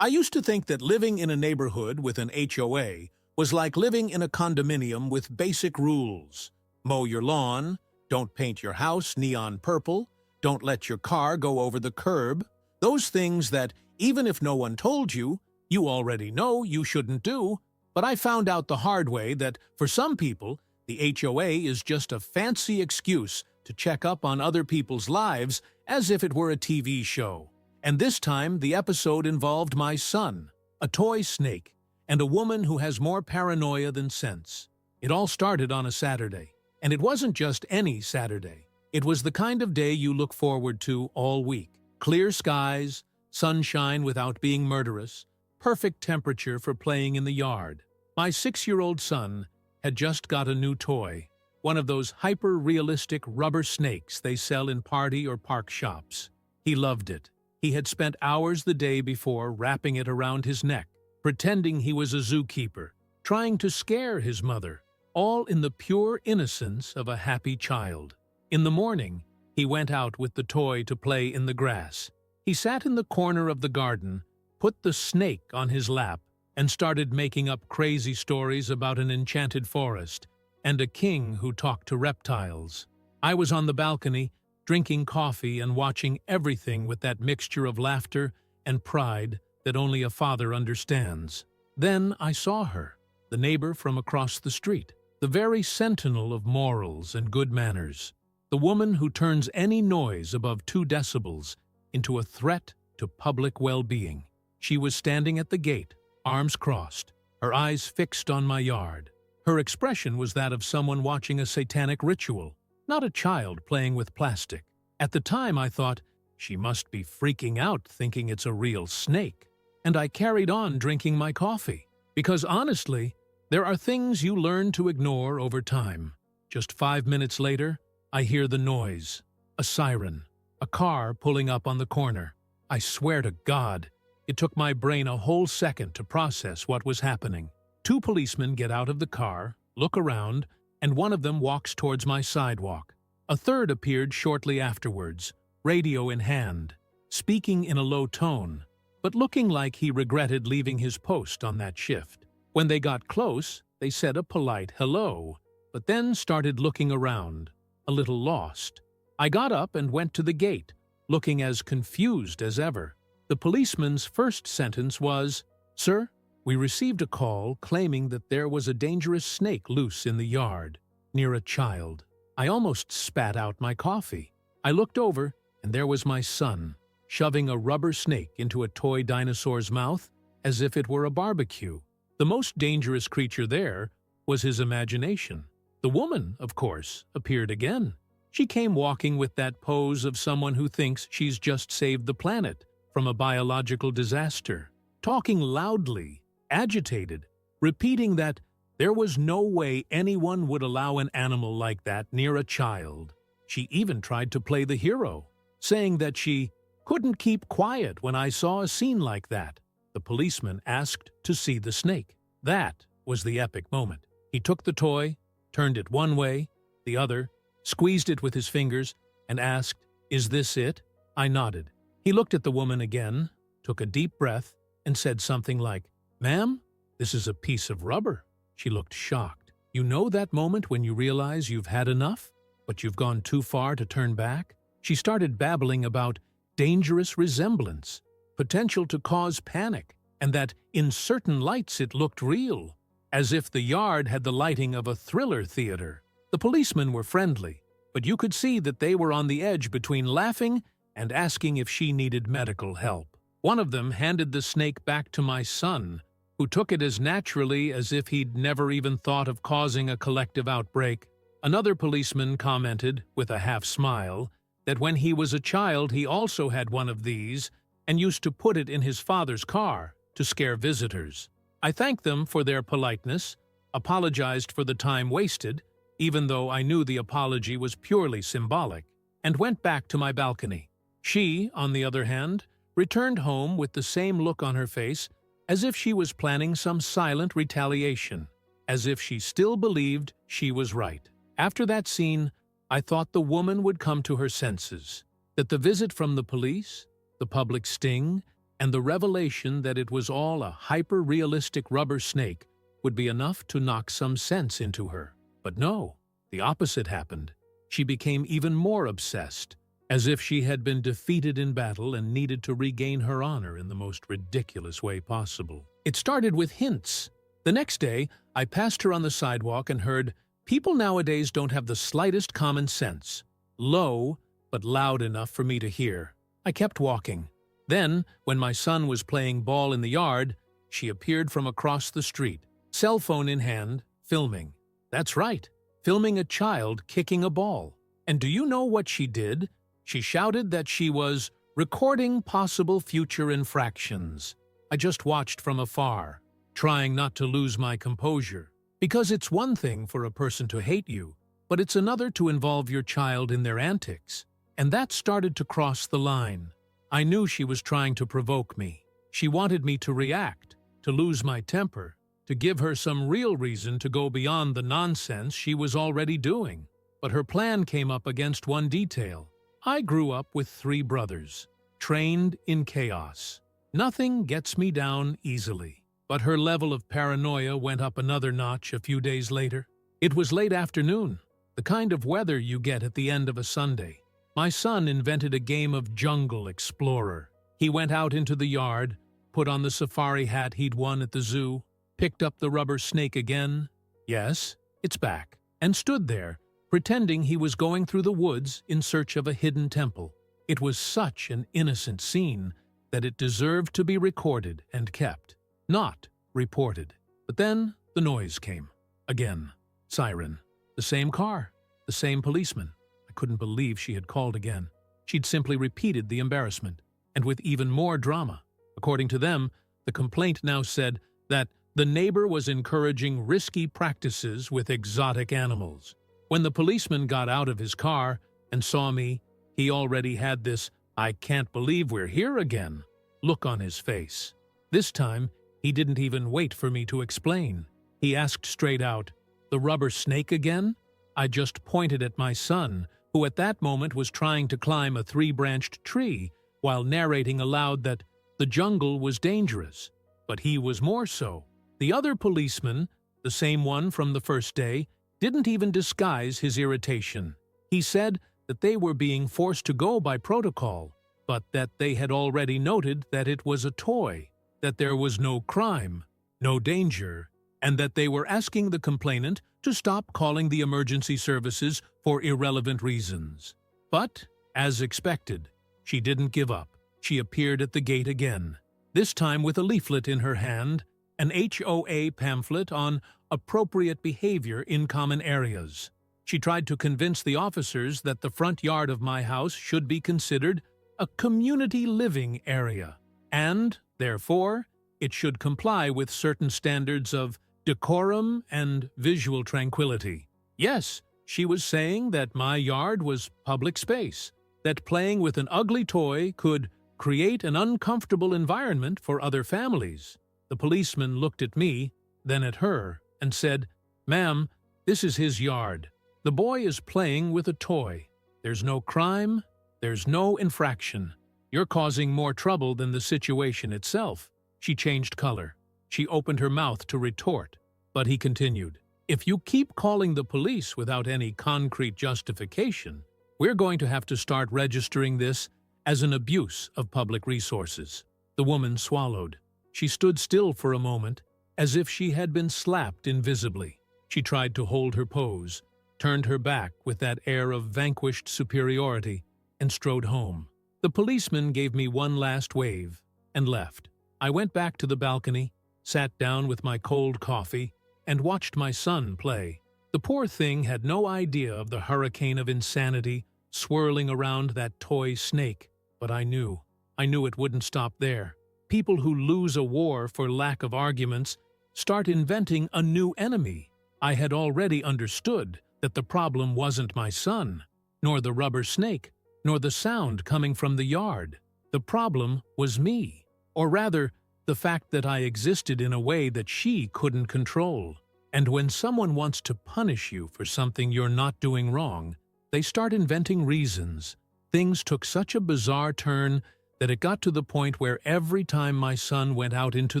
I used to think that living in a neighborhood with an HOA was like living in a condominium with basic rules. Mow your lawn, don't paint your house neon purple, don't let your car go over the curb. Those things that, even if no one told you, you already know you shouldn't do. But I found out the hard way that, for some people, the HOA is just a fancy excuse to check up on other people's lives as if it were a TV show. And this time, the episode involved my son, a toy snake, and a woman who has more paranoia than sense. It all started on a Saturday. And it wasn't just any Saturday. It was the kind of day you look forward to all week. Clear skies, sunshine without being murderous, perfect temperature for playing in the yard. My 6-year-old son had just got a new toy, one of those hyper-realistic rubber snakes they sell in party or park shops. He loved it. He had spent hours the day before wrapping it around his neck, pretending he was a zookeeper, trying to scare his mother, all in the pure innocence of a happy child. In the morning, he went out with the toy to play in the grass. He sat in the corner of the garden, put the snake on his lap, and started making up crazy stories about an enchanted forest and a king who talked to reptiles. I was on the balcony, drinking coffee and watching everything with that mixture of laughter and pride that only a father understands. Then I saw her, the neighbor from across the street, the very sentinel of morals and good manners, the woman who turns any noise above 2 decibels into a threat to public well-being. She was standing at the gate, arms crossed, her eyes fixed on my yard. Her expression was that of someone watching a satanic ritual, not a child playing with plastic. At the time, I thought, she must be freaking out thinking it's a real snake. And I carried on drinking my coffee. Because honestly, there are things you learn to ignore over time. Just 5 minutes later, I hear the noise. A siren. A car pulling up on the corner. I swear to God, it took my brain a whole second to process what was happening. 2 policemen get out of the car, look around, and one of them walks towards my sidewalk. A third appeared shortly afterwards, radio in hand, speaking in a low tone, but looking like he regretted leaving his post on that shift. When they got close, they said a polite hello, but then started looking around, a little lost. I got up and went to the gate, looking as confused as ever. The policeman's first sentence was, "Sir, we received a call claiming that there was a dangerous snake loose in the yard, near a child." I almost spat out my coffee. I looked over, and there was my son, shoving a rubber snake into a toy dinosaur's mouth as if it were a barbecue. The most dangerous creature there was his imagination. The woman, of course, appeared again. She came walking with that pose of someone who thinks she's just saved the planet from a biological disaster, talking loudly, agitated, repeating that there was no way anyone would allow an animal like that near a child. She even tried to play the hero, saying that she couldn't keep quiet when I saw a scene like that. The policeman asked to see the snake. That was the epic moment. He took the toy, turned it one way, the other, squeezed it with his fingers, and asked, "Is this it?" I nodded. He looked at the woman again, took a deep breath, and said something like, "Ma'am, this is a piece of rubber." She looked shocked. You know that moment when you realize you've had enough, but you've gone too far to turn back? She started babbling about dangerous resemblance, potential to cause panic, and that in certain lights it looked real, as if the yard had the lighting of a thriller theater. The policemen were friendly, but you could see that they were on the edge between laughing and asking if she needed medical help. One of them handed the snake back to my son, who took it as naturally as if he'd never even thought of causing a collective outbreak. Another policeman commented, with a half-smile, that when he was a child he also had one of these and used to put it in his father's car to scare visitors. I thanked them for their politeness, apologized for the time wasted, even though I knew the apology was purely symbolic, and went back to my balcony. She, on the other hand, returned home with the same look on her face as if she was planning some silent retaliation, as if she still believed she was right. After that scene, I thought the woman would come to her senses, that the visit from the police, the public sting, and the revelation that it was all a hyper-realistic rubber snake would be enough to knock some sense into her. But no, the opposite happened. She became even more obsessed, as if she had been defeated in battle and needed to regain her honor in the most ridiculous way possible. It started with hints. The next day, I passed her on the sidewalk and heard, "People nowadays don't have the slightest common sense." Low, but loud enough for me to hear. I kept walking. Then, when my son was playing ball in the yard, she appeared from across the street, cell phone in hand, filming. That's right, filming a child kicking a ball. And do you know what she did? She shouted that she was recording possible future infractions. I just watched from afar, trying not to lose my composure. Because it's one thing for a person to hate you, but it's another to involve your child in their antics. And that started to cross the line. I knew she was trying to provoke me. She wanted me to react, to lose my temper, to give her some real reason to go beyond the nonsense she was already doing. But her plan came up against one detail. I grew up with 3 brothers, trained in chaos. Nothing gets me down easily. But her level of paranoia went up another notch a few days later. It was late afternoon, the kind of weather you get at the end of a Sunday. My son invented a game of Jungle Explorer. He went out into the yard, put on the safari hat he'd won at the zoo, picked up the rubber snake again. Yes, it's back. And stood there, pretending he was going through the woods in search of a hidden temple. It was such an innocent scene that it deserved to be recorded and kept, not reported. But then the noise came. Again. Siren. The same car. The same policeman. I couldn't believe she had called again. She'd simply repeated the embarrassment, and with even more drama. According to them, the complaint now said that the neighbor was encouraging risky practices with exotic animals. When the policeman got out of his car and saw me, he already had this "I can't believe we're here again" look on his face. This time, he didn't even wait for me to explain. He asked straight out, "The rubber snake again?" I just pointed at my son, who at that moment was trying to climb a 3-branched tree while narrating aloud that the jungle was dangerous. But he was more so. The other policeman, the same one from the first day, didn't even disguise his irritation. He said that they were being forced to go by protocol, but that they had already noted that it was a toy, that there was no crime, no danger, and that they were asking the complainant to stop calling the emergency services for irrelevant reasons. But, as expected, she didn't give up. She appeared at the gate again, this time with a leaflet in her hand, an HOA pamphlet on appropriate behavior in common areas. She tried to convince the officers that the front yard of my house should be considered a community living area, and, therefore, it should comply with certain standards of decorum and visual tranquility. Yes, she was saying that my yard was public space, that playing with an ugly toy could create an uncomfortable environment for other families. The policeman looked at me, then at her, and said, "Ma'am, this is his yard. The boy is playing with a toy. There's no crime, there's no infraction. You're causing more trouble than the situation itself." She changed color. She opened her mouth to retort, but he continued, "If you keep calling the police without any concrete justification, we're going to have to start registering this as an abuse of public resources." The woman swallowed. She stood still for a moment, as if she had been slapped invisibly. She tried to hold her pose, turned her back with that air of vanquished superiority, and strode home. The policeman gave me one last wave and left. I went back to the balcony, sat down with my cold coffee, and watched my son play. The poor thing had no idea of the hurricane of insanity swirling around that toy snake, but I knew it wouldn't stop there. People who lose a war for lack of arguments start inventing a new enemy. I had already understood that the problem wasn't my son, nor the rubber snake, nor the sound coming from the yard. The problem was me, or rather, the fact that I existed in a way that she couldn't control. And when someone wants to punish you for something you're not doing wrong, they start inventing reasons. Things took such a bizarre turn that it got to the point where every time my son went out into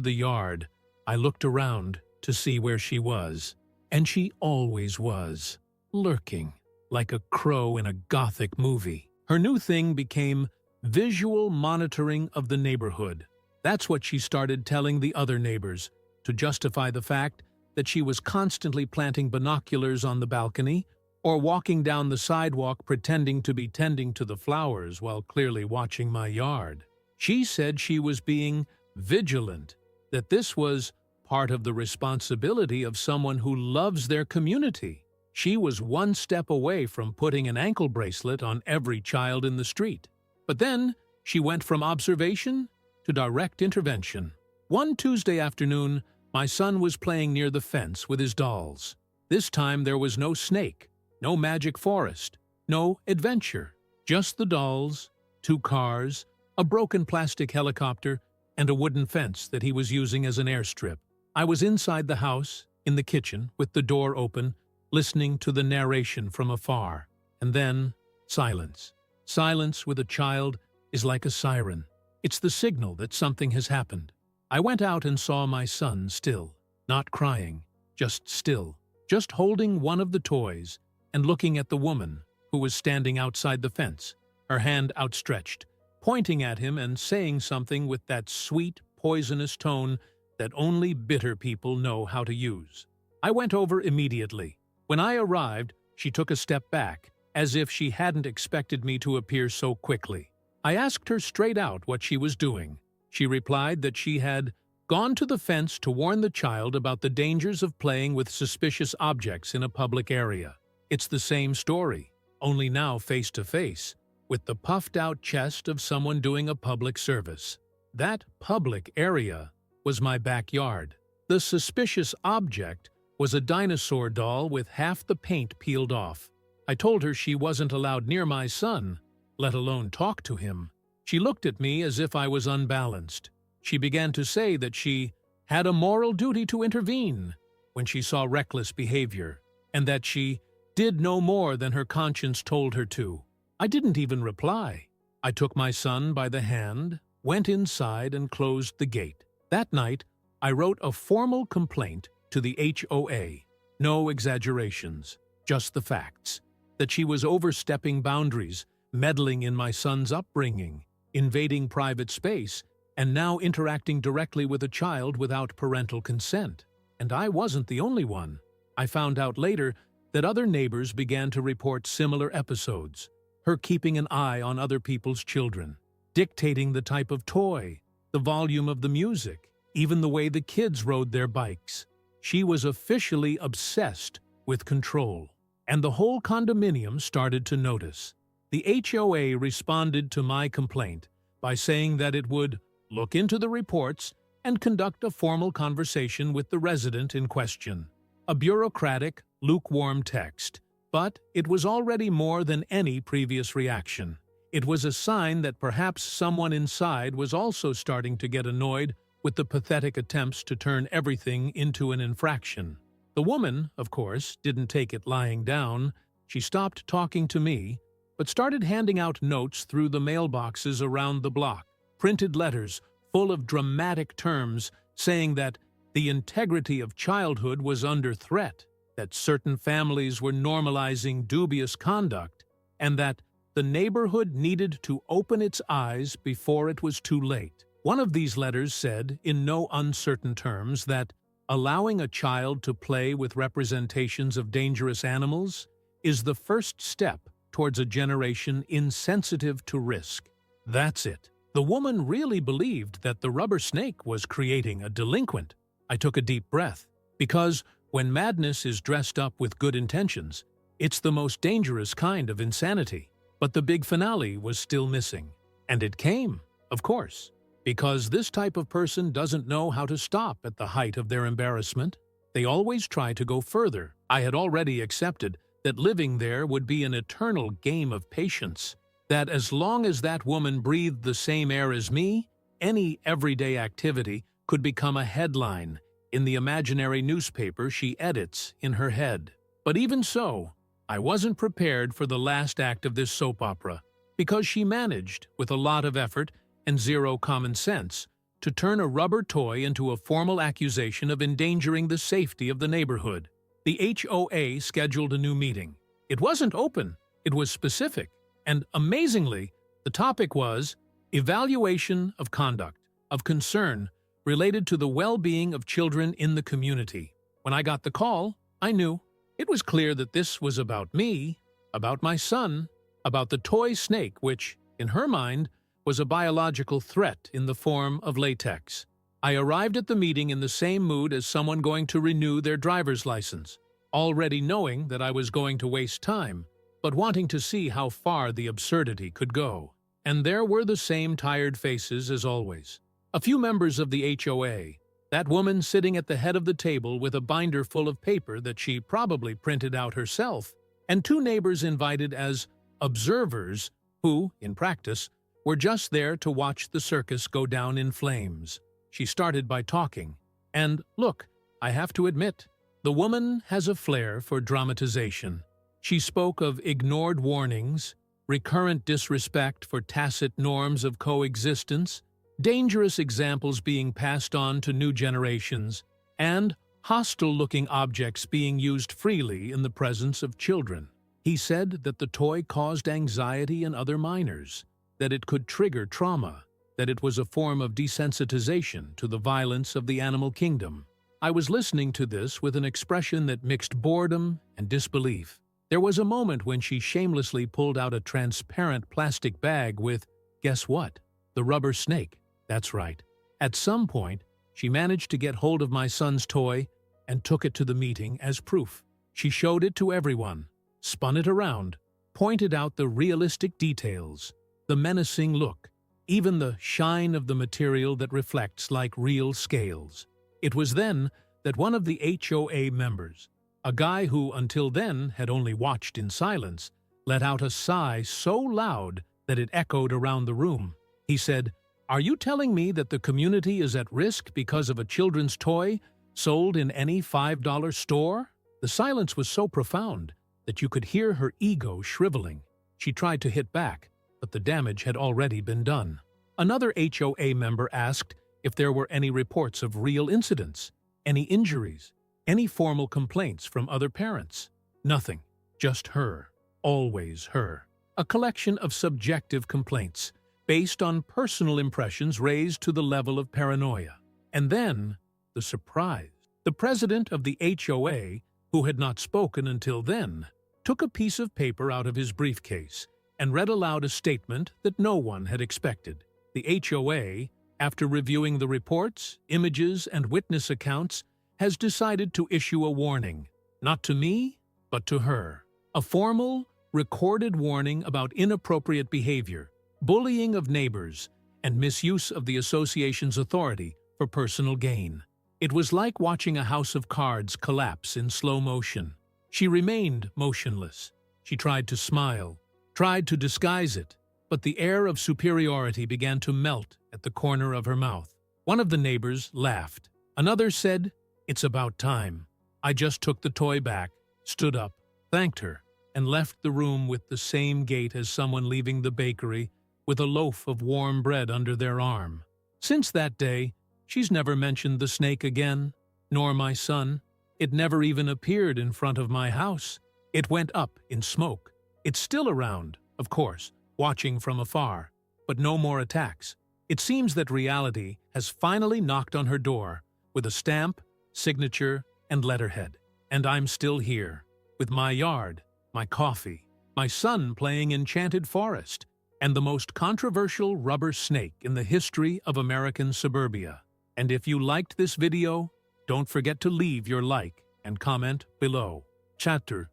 the yard, I looked around to see where she was. And she always was, lurking, like a crow in a gothic movie. Her new thing became visual monitoring of the neighborhood. That's what she started telling the other neighbors, to justify the fact that she was constantly planting binoculars on the balcony or walking down the sidewalk pretending to be tending to the flowers while clearly watching my yard. She said she was being vigilant, that this was part of the responsibility of someone who loves their community. She was one step away from putting an ankle bracelet on every child in the street. But then she went from observation to direct intervention. One Tuesday afternoon, my son was playing near the fence with his dolls. This time there was no snake, no magic forest, no adventure, just the dolls, 2 cars, a broken plastic helicopter, and a wooden fence that he was using as an airstrip. I was inside the house, in the kitchen, with the door open, listening to the narration from afar. And then, silence. Silence with a child is like a siren. It's the signal that something has happened. I went out and saw my son still, not crying, just still, just holding one of the toys and looking at the woman who was standing outside the fence, her hand outstretched, pointing at him and saying something with that sweet, poisonous tone that only bitter people know how to use. I went over immediately. When I arrived, she took a step back, as if she hadn't expected me to appear so quickly. I asked her straight out what she was doing. She replied that she had gone to the fence to warn the child about the dangers of playing with suspicious objects in a public area. It's the same story, only now face to face, with the puffed-out chest of someone doing a public service. That public area was my backyard. The suspicious object was a dinosaur doll with half the paint peeled off. I told her she wasn't allowed near my son, let alone talk to him. She looked at me as if I was unbalanced. She began to say that she had a moral duty to intervene when she saw reckless behavior, and that she did no more than her conscience told her to. I didn't even reply. I took my son by the hand, went inside, and closed the gate. That night, I wrote a formal complaint to the HOA. No exaggerations, just the facts. That she was overstepping boundaries, meddling in my son's upbringing, invading private space, and now interacting directly with a child without parental consent. And I wasn't the only one. I found out later that other neighbors began to report similar episodes. Her keeping an eye on other people's children, dictating the type of toy, the volume of the music, even the way the kids rode their bikes. She was officially obsessed with control. And the whole condominium started to notice. The HOA responded to my complaint by saying that it would look into the reports and conduct a formal conversation with the resident in question. A bureaucratic, lukewarm text, but it was already more than any previous reaction. It was a sign that perhaps someone inside was also starting to get annoyed with the pathetic attempts to turn everything into an infraction. The woman, of course, didn't take it lying down. She stopped talking to me, but started handing out notes through the mailboxes around the block, printed letters full of dramatic terms saying that the integrity of childhood was under threat, that certain families were normalizing dubious conduct, and that the neighborhood needed to open its eyes before it was too late. One of these letters said, in no uncertain terms, that allowing a child to play with representations of dangerous animals is the first step towards a generation insensitive to risk. That's it. The woman really believed that the rubber snake was creating a delinquent. I took a deep breath, because when madness is dressed up with good intentions, it's the most dangerous kind of insanity. But the big finale was still missing. And it came, of course, because this type of person doesn't know how to stop at the height of their embarrassment. They always try to go further. I had already accepted that living there would be an eternal game of patience, that as long as that woman breathed the same air as me, any everyday activity could become a headline in the imaginary newspaper she edits in her head. But even so, I wasn't prepared for the last act of this soap opera, because she managed, with a lot of effort, and zero common sense to turn a rubber toy into a formal accusation of endangering the safety of the neighborhood. The HOA scheduled a new meeting. It wasn't open, it was specific, and amazingly, the topic was evaluation of conduct, of concern related to the well-being of children in the community. When I got the call, I knew. It was clear that this was about me, about my son, about the toy snake which, in her mind, was a biological threat in the form of latex. I arrived at the meeting in the same mood as someone going to renew their driver's license, already knowing that I was going to waste time, but wanting to see how far the absurdity could go. And there were the same tired faces as always. A few members of the HOA, that woman sitting at the head of the table with a binder full of paper that she probably printed out herself, and two neighbors invited as observers who, in practice, were just there to watch the circus go down in flames. She started by talking, and look, I have to admit, the woman has a flair for dramatization. She spoke of ignored warnings, recurrent disrespect for tacit norms of coexistence, dangerous examples being passed on to new generations, and hostile-looking objects being used freely in the presence of children. He said that the toy caused anxiety in other minors, that it could trigger trauma, that it was a form of desensitization to the violence of the animal kingdom. I was listening to this with an expression that mixed boredom and disbelief. There was a moment when she shamelessly pulled out a transparent plastic bag with, guess what? The rubber snake. That's right. At some point, she managed to get hold of my son's toy and took it to the meeting as proof. She showed it to everyone, spun it around, pointed out the realistic details, the menacing look, even the shine of the material that reflects like real scales. It was then that one of the HOA members, a guy who until then had only watched in silence, let out a sigh so loud that it echoed around the room. He said, "Are you telling me that the community is at risk because of a children's toy sold in any $5 store?" The silence was so profound that you could hear her ego shriveling. She tried to hit back, but the damage had already been done. Another HOA member asked if there were any reports of real incidents, any injuries, any formal complaints from other parents. Nothing, just her, always her. A collection of subjective complaints, based on personal impressions raised to the level of paranoia. And then, the surprise. The president of the HOA, who had not spoken until then, took a piece of paper out of his briefcase and read aloud a statement that no one had expected. The HOA, after reviewing the reports, images, and witness accounts, has decided to issue a warning, not to me, but to her. A formal, recorded warning about inappropriate behavior, bullying of neighbors, and misuse of the association's authority for personal gain. It was like watching a house of cards collapse in slow motion. She remained motionless. She tried to smile, tried to disguise it, but the air of superiority began to melt at the corner of her mouth. One of the neighbors laughed. Another said, "It's about time." I just took the toy back, stood up, thanked her, and left the room with the same gait as someone leaving the bakery with a loaf of warm bread under their arm. Since that day, she's never mentioned the snake again, nor my son. It never even appeared in front of my house. It went up in smoke. It's still around, of course, watching from afar, but no more attacks. It seems that reality has finally knocked on her door with a stamp, signature, and letterhead. And I'm still here, with my yard, my coffee, my son playing Enchanted Forest, and the most controversial rubber snake in the history of American suburbia. And if you liked this video, don't forget to leave your like and comment below. Chapter